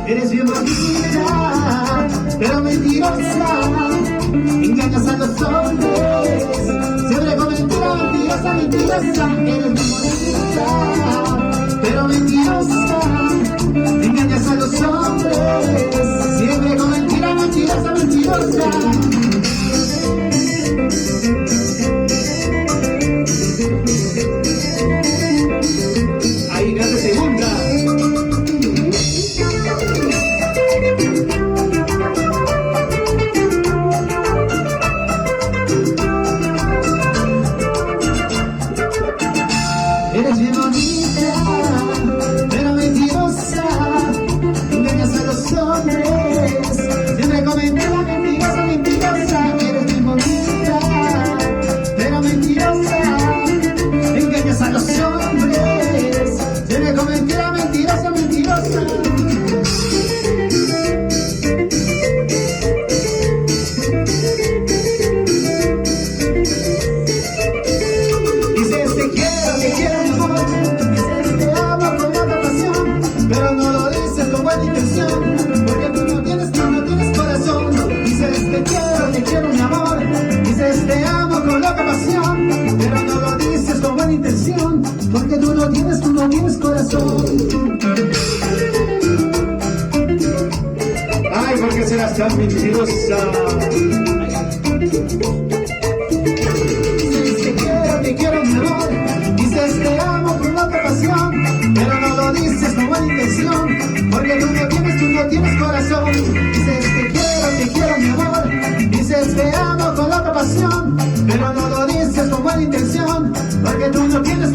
Eres bien bonita, pero mentirosa, engañas a los hombres, siempre con mentira, mentirosa, mentirosa. Eres bien bonita, pero mentirosa, engañas a los hombres, siempre con mentira, mentirosa, mentirosa. Ahí gana segunda. Eres bien bonita, pero mentirosa, engañas a los hombres, siempre con mentira, mentirosa, mentirosa. Eres bien bonita, pero mentirosa, engañas a los hombres, siempre con mentira, mentirosa, mentirosa. Dices te quiero mi amor, dices te amo con otra pasión, pero no lo dices con buena intención, porque tú no tienes corazón. Dices te quiero mi amor, dices te amo con loca pasión, pero no lo dices con buena intención, porque tú no tienes corazón. Ay, ¿por qué serás tan mentirosa? Te quiero mi amor, dices te amo con otra pasión, pero no lo dices con buena intención, porque tú no tienes corazón. Dices te quiero mi amor, dices te amo con otra pasión, pero no lo dices con buena intención, porque tú no tienes